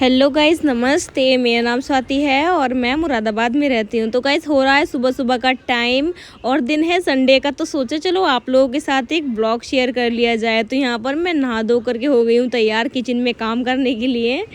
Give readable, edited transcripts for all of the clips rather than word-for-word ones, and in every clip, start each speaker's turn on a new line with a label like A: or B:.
A: Hello guys, नमस्ते। मेरा नाम स्वाति है और मैं मुरादाबाद में रहती हूँ। तो गाइस, हो रहा है सुबह सुबह का टाइम और दिन है संडे का। तो सोचा चलो आप लोगों के साथ एक ब्लॉग शेयर कर लिया जाए। तो यहाँ पर मैं नहा धो करके हो गई हूँ तैयार किचन में काम करने के लिए।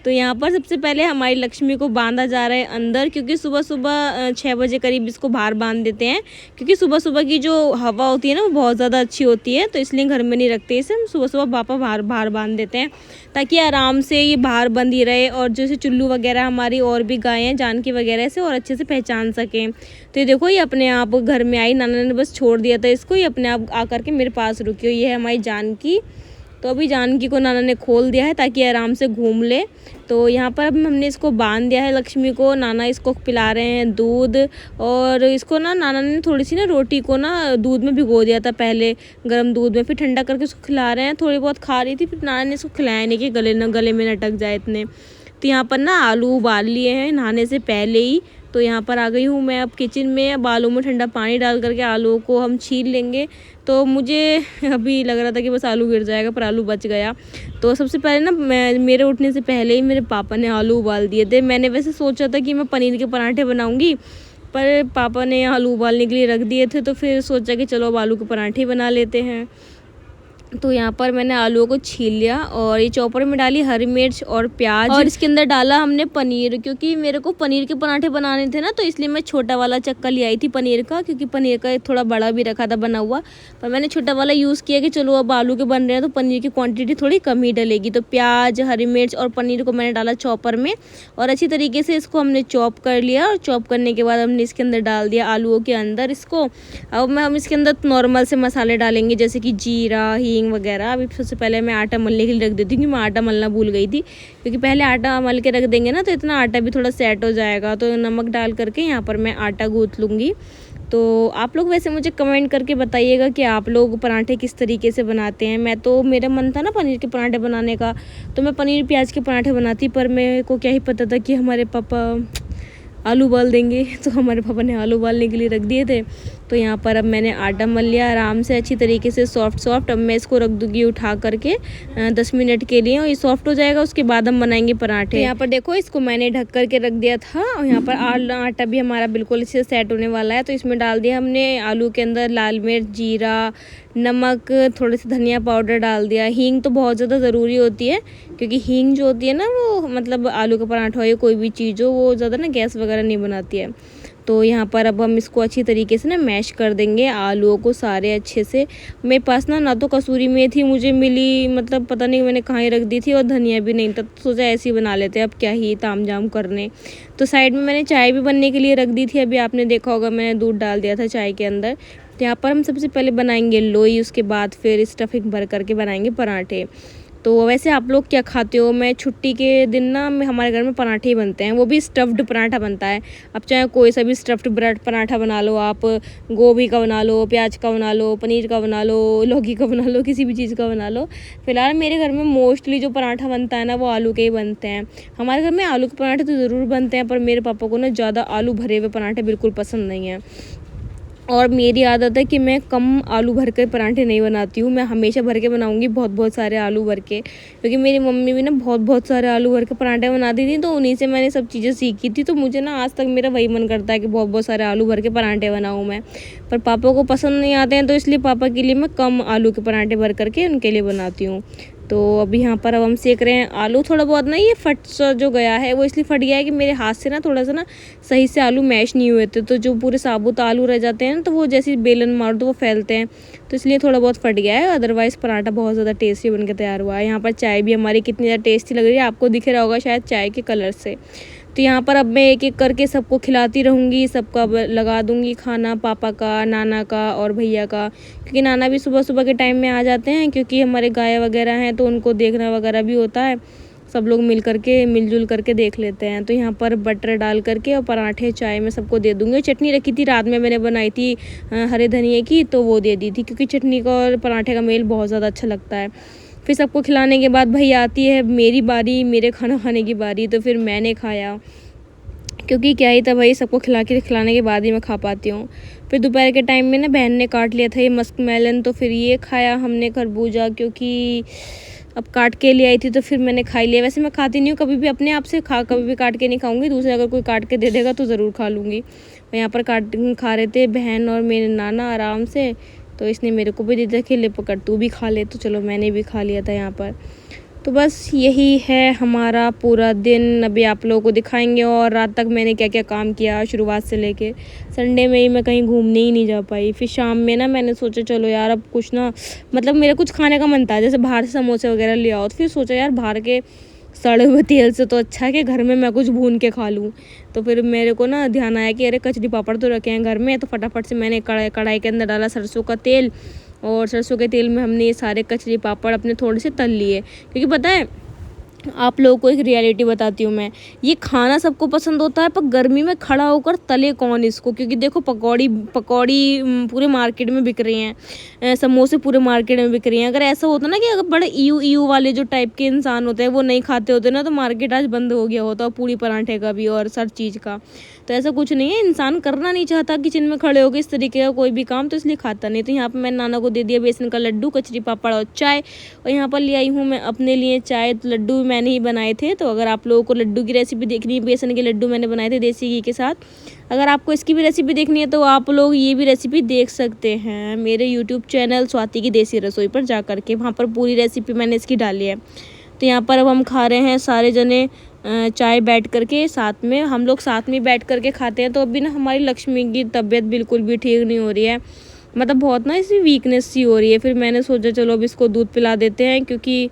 A: तो यहाँ पर सबसे पहले हमारी लक्ष्मी को बांधा जा रहा है अंदर, क्योंकि सुबह सुबह 6 बजे करीब इसको बाहर बांध देते हैं। क्योंकि सुबह सुबह की जो हवा होती है ना, वो बहुत ज़्यादा अच्छी होती है। तो इसलिए घर में नहीं रखते इसे, हम सुबह सुबह पापा बाहर बाहर बांध देते हैं ताकि आराम से ये बाहर बंधी रहे। और जैसे चुल्लू वगैरह हमारी और भी गायें हैं जानकी वगैरह से, और अच्छे से पहचान सकें। तो ये देखो, ये अपने आप घर में आई। नाना ने बस छोड़ दिया था इसको, ये अपने आप आकर के मेरे पास रुकी हुई है हमारी जानकी। तो अभी जानकी को नाना ने खोल दिया है ताकि आराम से घूम ले। तो यहाँ पर अब हमने इसको बांध दिया है लक्ष्मी को। नाना इसको पिला रहे हैं दूध, और इसको ना नाना ने थोड़ी सी ना रोटी को ना दूध में भिगो दिया था पहले, गर्म दूध में, फिर ठंडा करके उसको खिला रहे हैं। थोड़ी बहुत खा रही थी, फिर नाना ने इसको खिलाया नहीं कि गले में न अटक जाए इतने। तो यहाँ पर ना आलू उबाल लिए हैं नहाने से पहले ही। तो यहाँ पर आ गई हूँ मैं अब किचन में। अब आलू में ठंडा पानी डाल करके आलूओं को हम छील लेंगे। तो मुझे अभी लग रहा था कि बस आलू गिर जाएगा, पर आलू बच गया। तो सबसे पहले ना मेरे उठने से पहले ही मेरे पापा ने आलू उबाल दिए थे। मैंने वैसे सोचा था कि मैं पनीर के पराठे बनाऊँगी, पर पापा ने आलू उबालने के लिए रख दिए थे। तो फिर सोचा कि चलो अब आलू के पराठे बना लेते हैं। तो यहाँ पर मैंने आलूओं को छील लिया और ये चॉपर में डाली हरी मिर्च और प्याज, और इसके अंदर डाला हमने पनीर। क्योंकि मेरे को पनीर के पराठे बनाने थे ना, तो इसलिए मैं छोटा वाला चक्का ले आई थी पनीर का, क्योंकि पनीर का थोड़ा बड़ा भी रखा था बना हुआ। पर मैंने छोटा वाला यूज़ किया कि चलो अब आलू के बन रहे हैं तो पनीर की क्वान्टिटी थोड़ी कम ही डलेगी। तो प्याज, हरी मिर्च और पनीर को मैंने डाला चॉपर में, और अच्छी तरीके से इसको हमने चॉप कर लिया। और चॉप करने के बाद हमने इसके अंदर डाल दिया आलूओं के अंदर इसको। अब हम इसके अंदर नॉर्मल से मसाले डालेंगे, जैसे कि जीरा, हींग वगैरह। अभी सबसे पहले मैं आटा मलने के लिए रख देती हूँ, कि मैं आटा मलना भूल गई थी। क्योंकि पहले आटा मल के रख देंगे ना, तो इतना आटा भी थोड़ा सेट हो जाएगा। तो नमक डाल करके यहाँ पर मैं आटा गूँथ लूँगी। तो आप लोग वैसे मुझे कमेंट करके बताइएगा कि आप लोग पराठे किस तरीके से बनाते हैं। मैं तो, मेरा मन था ना पनीर के पराठे बनाने का, तो मैं पनीर प्याज के पराठे बनाती, पर मेरे को क्या ही पता था कि हमारे पापा आलू उबाल देंगे। तो हमारे पापा ने आलू उबालने के लिए रख दिए थे। तो यहाँ पर अब मैंने आटा मल लिया आराम से अच्छी तरीके से, सॉफ्ट। अब मैं इसको रख दूँगी उठा करके 10 मिनट के लिए, और ये सॉफ्ट हो जाएगा। उसके बाद हम बनाएंगे पराठे। तो यहाँ पर देखो, इसको मैंने ढक करके रख दिया था, और यहाँ पर आटा भी हमारा बिल्कुल इससे सेट होने वाला है। तो इसमें डाल दिया हमने आलू के अंदर लाल मिर्च, जीरा, नमक, थोड़े से धनिया पाउडर डाल दिया। हींग तो बहुत ज़्यादा ज़रूरी होती है, क्योंकि हींग जो होती है ना, वो मतलब आलू का पराठा हो या कोई भी चीज़ हो, वो ज़्यादा ना गैस वगैरह नहीं बनाती है। तो यहाँ पर अब हम इसको अच्छी तरीके से ना मैश कर देंगे आलूओं को सारे अच्छे से। मेरे पास ना तो कसूरी मेथी मुझे मिली, मतलब पता नहीं मैंने कहाँ ही रख दी थी, और धनिया भी नहीं था। तो सोचा ऐसे ही बना लेते हैं, अब क्या ही ताम झाम करने। तो साइड में मैंने चाय भी बनने के लिए रख दी थी। अभी आपने देखा होगा मैंने दूध डाल दिया था चाय के अंदर। तो यहाँ पर हम सबसे पहले बनाएंगे लोई, उसके बाद फिर स्टफिंग भर करके बनाएंगे पराठे। तो वैसे आप लोग क्या खाते हो? मैं छुट्टी के दिन ना हमारे घर में पराठे ही बनते हैं, वो भी स्टफ्ड पराठा बनता है। अब चाहे कोई सा भी स्टफ्ड ब्रेड पराठा बना लो आप, गोभी का बना लो, प्याज का बना लो, पनीर का बना लो, लौकी का बना लो, किसी भी चीज़ का बना लो। फिलहाल मेरे घर में मोस्टली जो पराठा बनता है ना, वो आलू के ही बनते हैं। हमारे घर में आलू के पराठे तो ज़रूर बनते हैं, पर मेरे पापा को ना ज़्यादा आलू भरे हुए पराठे बिल्कुल पसंद नहीं है। और मेरी आदत है कि मैं कम आलू भर के पराठे नहीं बनाती हूँ, मैं हमेशा भर के बनाऊँगी, बहुत सारे आलू भर के। क्योंकि मेरी मम्मी भी ना बहुत सारे आलू भर के पराठे बनाती थी, तो उन्हीं से मैंने सब चीज़ें सीखी थी। तो मुझे ना आज तक मेरा वही मन करता है कि बहुत सारे आलू भर के पराठे बनाऊँ मैं। पर पापा को पसंद नहीं आते हैं, तो इसलिए पापा के लिए मैं कम आलू के पराठे भर करके उनके लिए बनाती हूँ। तो अभी यहाँ पर अब हम सेक रहे हैं आलू। थोड़ा बहुत ना ये फट सा जो गया है, वो इसलिए फट गया है कि मेरे हाथ से ना थोड़ा सा ना सही से आलू मैश नहीं हुए थे। तो जो पूरे साबुत आलू रह जाते हैं ना, तो वो जैसे बेलन मारो तो वो फैलते हैं, तो इसलिए थोड़ा बहुत फट गया है। अदरवाइज़ पराठा बहुत ज़्यादा टेस्टी बन के तैयार हुआ है। यहाँ पर चाय भी हमारी कितनी ज़्यादा टेस्टी लग रही है, आपको दिख रहा होगा शायद चाय के कलर से। तो यहाँ पर अब मैं एक एक करके सबको खिलाती रहूँगी, सबका लगा दूँगी खाना, पापा का, नाना का और भैया का। क्योंकि नाना भी सुबह सुबह के टाइम में आ जाते हैं, क्योंकि हमारे गाय वगैरह हैं, तो उनको देखना वगैरह भी होता है। सब लोग मिलजुल करके देख लेते हैं। तो यहाँ पर बटर डाल करके और पराठे चाय में सबको दे दूँगी। चटनी रखी थी रात में, मैंने बनाई थी हरे धनिए की, तो वो दे दी थी, क्योंकि चटनी का और पराठे का मेल बहुत ज़्यादा अच्छा लगता है। फिर सबको खिलाने के बाद भाई आती है मेरी बारी, मेरे खाना खाने की बारी। तो फिर मैंने खाया, क्योंकि क्या ही था भाई, सबको खिलाने के बाद ही मैं खा पाती हूँ। फिर दोपहर के टाइम में ना बहन ने काट लिया था ये मस्क मेलन, तो फिर ये खाया हमने खरबूजा, क्योंकि अब काट के ले आई थी तो फिर मैंने खा लिया। वैसे मैं खाती नहीं हूँ कभी भी अपने आप से, कभी भी काट के नहीं खाऊंगी, दूसरे अगर कोई काट के दे देगा तो ज़रूर खा लूँगी। मैं यहाँ पर खा रहे थे बहन और मेरे नाना आराम से, तो इसने मेरे को भी दे दिया कि ले पकड़ तू भी खा ले, तो चलो मैंने भी खा लिया था यहाँ पर। तो बस यही है हमारा पूरा दिन, अभी आप लोगों को दिखाएंगे और रात तक मैंने क्या क्या काम किया शुरुआत से लेके। संडे में ही मैं कहीं घूमने ही नहीं जा पाई। फिर शाम में ना मैंने सोचा चलो यार अब कुछ ना, मतलब मेरा कुछ खाने का मन था, जैसे बाहर से समोसे वगैरह ले आओ, तो फिर सोचा यार बाहर के सड़े हुए तेल से तो अच्छा है कि घर में मैं कुछ भून के खा लूँ। तो फिर मेरे को ना ध्यान आया कि अरे कचरी पापड़ तो रखे हैं घर में, तो फटाफट से मैंने कढ़ाई के अंदर डाला सरसों का तेल, और सरसों के तेल में हमने ये सारे कचरी पापड़ अपने थोड़े से तल लिए। क्योंकि पता है आप लोगों को एक रियलिटी बताती हूँ मैं, ये खाना सबको पसंद होता है पर गर्मी में खड़ा होकर तले कौन इसको। क्योंकि देखो पकौड़ी पूरे मार्केट में बिक रही हैं, समोसे पूरे मार्केट में बिक रही हैं। अगर ऐसा होता ना कि अगर बड़े ईयू वाले जो टाइप के इंसान होते हैं वो नहीं खाते होते ना, तो मार्केट आज बंद हो गया होता, पूरी पराठे का भी और हर चीज़ का। तो ऐसा कुछ नहीं है, इंसान करना नहीं चाहता किचन में खड़े होकर इस तरीके का कोई भी काम, तो इसलिए खाता नहीं। तो यहाँ पर मैंने नाना को दे दिया बेसन का लड्डू, कचरी पापड़ और चाय। और यहाँ पर ले आई हूँ मैं अपने लिए चाय, तो लड्डू मैंने ही बनाए थे। तो अगर आप लोगों को लड्डू की रेसिपी देखनी है, बेसन के लड्डू मैंने बनाए थे देसी घी के साथ। अगर आपको इसकी भी रेसिपी देखनी है तो आप लोग ये भी रेसिपी देख सकते हैं मेरे यूट्यूब चैनल स्वाति की देसी रसोई पर जा कर के, वहाँ पर पूरी रेसिपी मैंने इसकी डाली है। तो यहाँ पर अब हम खा रहे हैं सारे जने चाय बैठ करके साथ में, हम लोग साथ में बैठ करके खाते हैं। तो अभी ना हमारी लक्ष्मी की तबीयत बिल्कुल भी ठीक नहीं हो रही है, मतलब बहुत ना इसकी वीकनेस सी हो रही है। फिर मैंने सोचा चलो अब इसको दूध पिला देते हैं, क्योंकि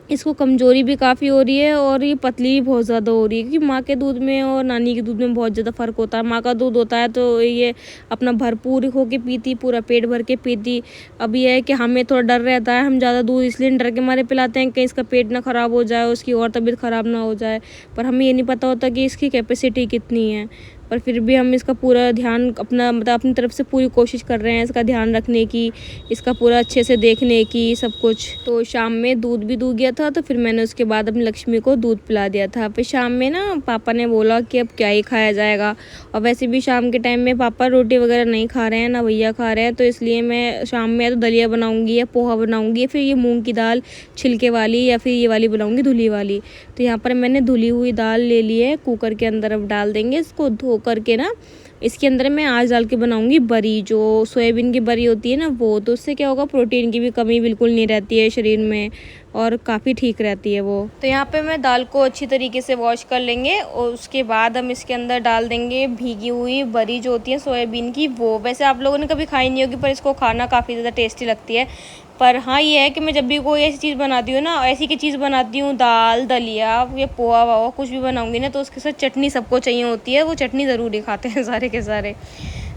A: इसको कमज़ोरी भी काफ़ी हो रही है और ये पतली भी बहुत ज़्यादा हो रही है। क्योंकि माँ के दूध में और नानी के दूध में बहुत ज़्यादा फ़र्क होता है। माँ का दूध होता है तो ये अपना भरपूर होके पीती, पूरा पेट भर के पीती। अब ये है कि हमें थोड़ा डर रहता है, हम ज़्यादा दूध इसलिए डर के मारे पिलाते हैं कहीं इसका पेट ना ख़राब हो जाए, उसकी और तबीयत ख़राब ना हो जाए। पर हमें ये नहीं पता होता कि इसकी कैपेसिटी कितनी है। पर फिर भी हम इसका पूरा ध्यान अपना, मतलब अपनी तरफ से पूरी कोशिश कर रहे हैं इसका ध्यान रखने की, इसका पूरा अच्छे से देखने की, सब कुछ। तो शाम में दूध भी दूध गया था, तो फिर मैंने उसके बाद अपनी लक्ष्मी को दूध पिला दिया था। फिर शाम में ना पापा ने बोला कि अब क्या ही खाया जाएगा, और वैसे भी शाम के टाइम में पापा रोटी वगैरह नहीं खा रहे हैं, ना भैया खा रहे हैं। तो इसलिए मैं शाम में या तो दलिया बनाऊँगी या पोहा बनाऊँगी, फिर ये मूँग की दाल छिलके वाली, या फिर ये वाली बनाऊँगी धुली वाली। तो यहाँ पर मैंने धुली हुई दाल ले ली है, कुकर के अंदर अब डाल देंगे इसको धो करके ना। इसके अंदर मैं आज डाल के बनाऊंगी बरी, जो सोयाबीन की बरी होती है ना वो। तो उससे क्या होगा, प्रोटीन की भी कमी बिल्कुल नहीं रहती है शरीर में और काफ़ी ठीक रहती है वो। तो यहाँ पे मैं दाल को अच्छी तरीके से वॉश कर लेंगे और उसके बाद हम इसके अंदर डाल देंगे भीगी हुई बरी जो होती है सोयाबीन की वो। वैसे आप लोगों ने कभी खाई नहीं होगी, पर इसको खाना काफ़ी ज़्यादा टेस्टी लगती है। पर हाँ ये है कि मैं जब भी कोई ऐसी चीज़ बनाती हूँ ना, ऐसी की चीज़ बनाती हूँ, दाल दलिया या पोहा वावा कुछ भी बनाऊँगी ना, तो उसके साथ चटनी सबको चाहिए होती है। वो चटनी ज़रूर ही खाते हैं सारे के सारे।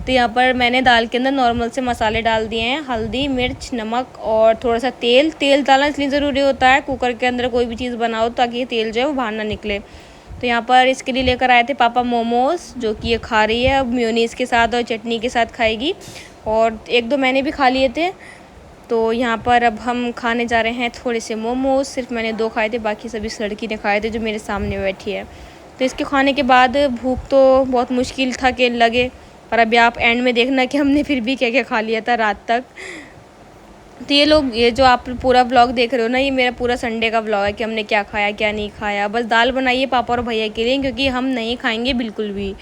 A: तो यहाँ पर मैंने दाल के अंदर नॉर्मल से मसाले डाल दिए हैं, हल्दी मिर्च नमक और थोड़ा सा तेल। तेल डालना इसलिए ज़रूरी होता है कुकर के अंदर कोई भी चीज़ बनाओ, ताकि ये तेल जो है वो बाहर ना निकले। तो यहाँ पर इसके लिए लेकर आए थे पापा मोमोज़, जो कि ये खा रही है अब मेयोनीज़ के साथ और चटनी के साथ खाएगी, और एक दो मैंने भी खा लिए थे। तो यहाँ पर अब हम खाने जा रहे हैं थोड़े से मोमोज़। सिर्फ मैंने 2 खाए थे, बाकी सभी इस लड़की ने खाए थे जो मेरे सामने बैठी है। तो इसके खाने के बाद भूख तो बहुत मुश्किल था कि लगे, और अभी आप एंड में देखना कि हमने फिर भी क्या क्या खा लिया था रात तक। तो ये जो आप पूरा व्लॉग देख रहे हो ना, ये मेरा पूरा संडे का व्लॉग है कि हमने क्या खाया क्या नहीं खाया। बस दाल बनाई है पापा और भैया के लिए, क्योंकि हम नहीं खाएंगे बिल्कुल भी।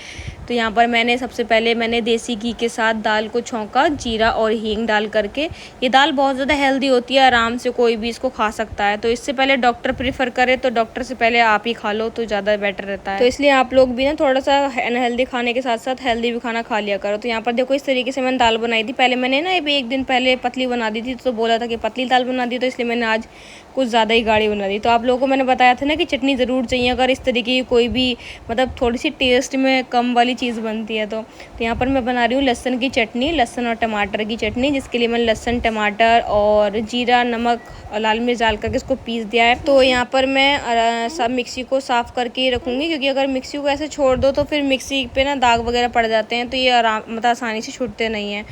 A: तो यहाँ पर मैंने सबसे पहले देसी घी के साथ दाल को छौंका, जीरा और हींग डाल करके। ये दाल बहुत ज़्यादा हेल्दी होती है, आराम से कोई भी इसको खा सकता है। तो इससे पहले डॉक्टर प्रेफर करे तो डॉक्टर से पहले आप ही खा लो तो ज़्यादा बेटर रहता है। तो इसलिए आप लोग भी ना थोड़ा सा अनहेल्दी खाने के साथ साथ हेल्दी भी खाना खा लिया करो। तो यहाँ पर देखो इस तरीके से मैंने दाल बनाई थी। पहले मैंने ना एक दिन पहले पतली बना दी थी, तो बोला था कि पतली दाल बना दी, तो इसलिए मैंने आज कुछ ज़्यादा ही गाढ़ी बना दी। तो आप लोगों को मैंने बताया था ना कि चटनी ज़रूर चाहिए अगर इस तरीके की कोई भी, मतलब थोड़ी सी टेस्ट में कम वाली चीज़ बनती है। तो यहाँ पर मैं बना रही हूँ लहसुन की चटनी, लहसुन और टमाटर की चटनी, जिसके लिए मैंने लहसुन टमाटर और जीरा नमक और लाल मिर्च डाल करके इसको पीस दिया है। तो यहाँ पर मैं सब मिक्सी को साफ़ करके रखूँगी, क्योंकि अगर मिक्सी को ऐसे छोड़ दो तो फिर मिक्सी पे ना दाग वगैरह पड़ जाते हैं, तो ये मतलब आसानी से छूटते नहीं हैं।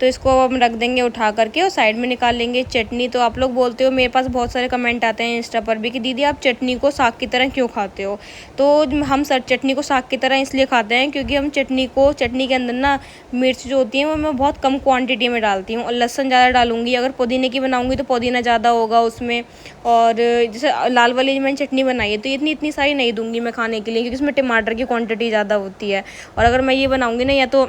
A: तो इसको अब हम रख देंगे उठा करके और साइड में निकाल लेंगे। चटनी तो आप लोग बोलते हो, मेरे पास बहुत सारे कमेंट आते हैं इंस्टा पर भी कि दीदी आप चटनी को साग की तरह क्यों खाते हो। तो हम सर चटनी को साग की तरह इसलिए खाते हैं क्योंकि हम चटनी के अंदर ना मिर्च जो होती है वो मैं बहुत कम क्वांटिटी में डालती हूँ और लहसुन ज़्यादा डालूंगी। अगर पुदीने की बनाऊंगी तो पुदीना ज़्यादा होगा उसमें। और जैसे लाल वाली जो मैंने चटनी बनाई है तो इतनी सारी नहीं दूंगी मैं खाने के लिए, क्योंकि उसमें टमाटर की क्वांटिटी ज़्यादा होती है। और अगर मैं ये बनाऊंगी ना, या तो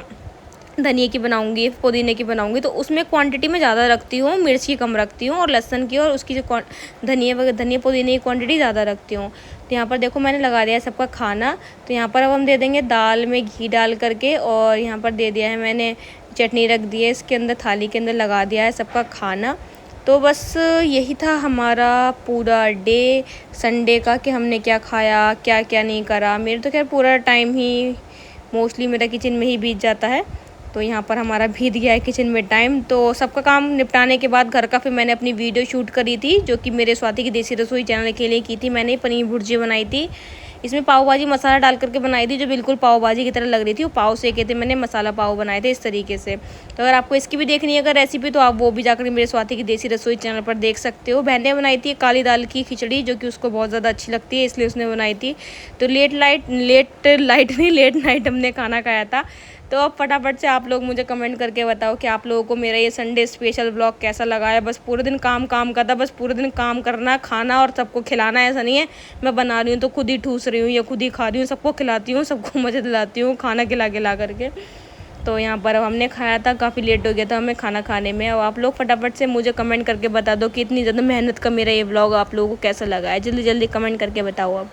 A: धनिए की बनाऊंगी, पुदीने की बनाऊंगी, तो उसमें क्वांटिटी में ज़्यादा रखती हूँ, मिर्च की कम रखती हूँ और लहसुन की और उसकी जो धनिया पुदीने की क्वांटिटी ज़्यादा रखती हूँ। तो यहाँ पर देखो मैंने लगा दिया है सबका खाना। तो यहाँ पर अब हम दे देंगे दाल में घी डाल करके, और यहाँ पर दे दिया है मैंने चटनी रख दी है इसके अंदर, थाली के अंदर लगा दिया है सबका खाना। तो बस यही था हमारा पूरा डे संडे का, कि हमने क्या खाया क्या क्या नहीं करा। मेरे तो खैर पूरा टाइम ही मोस्टली मेरा किचन में ही बीत जाता है। तो यहाँ पर हमारा बीत गया है किचन में टाइम। तो सबका काम निपटाने के बाद घर का फिर मैंने अपनी वीडियो शूट करी थी, जो कि मेरे स्वाति की देसी रसोई चैनल के लिए की थी। मैंने पनीर भुर्जी बनाई थी, इसमें पाव भाजी मसाला डाल करके बनाई थी, जो बिल्कुल पाव भाजी की तरह लग रही थी। वो पाव सेके थे मैंने, मसाला पाव बनाए थे इस तरीके से। तो अगर आपको इसकी भी देखनी है अगर रेसिपी, तो आप वो भी जाकर मेरे स्वाति की देसी रसोई चैनल पर देख सकते हो। बहन ने बनाई थी काली दाल की खिचड़ी, जो कि उसको बहुत ज़्यादा अच्छी लगती है, इसलिए उसने बनाई थी। तो लेट नाइट हमने खाना खाया था। तो अब फटाफट से आप लोग मुझे कमेंट करके बताओ कि आप लोगों को मेरा ये संडे स्पेशल ब्लॉग कैसा लगा है। बस पूरे दिन काम का था, बस पूरे दिन काम करना, खाना और सबको खिलाना। ऐसा नहीं है मैं बना रही हूँ तो खुद ही ठूस रही हूँ या खुद ही खा रही हूँ, सबको खिलाती हूँ, सबको मज़े दिलाती हूँ खाना खिला करके। तो यहाँ पर अब हमने खाया था, काफ़ी लेट हो गया था हमें खाना खाने में। अब आप लोग फटाफट से मुझे कमेंट करके बता दो कि इतनी ज़्यादा मेहनत का मेरा ये ब्लॉग आप लोगों को कैसा लगा है। जल्दी जल्दी कमेंट करके बताओ अब।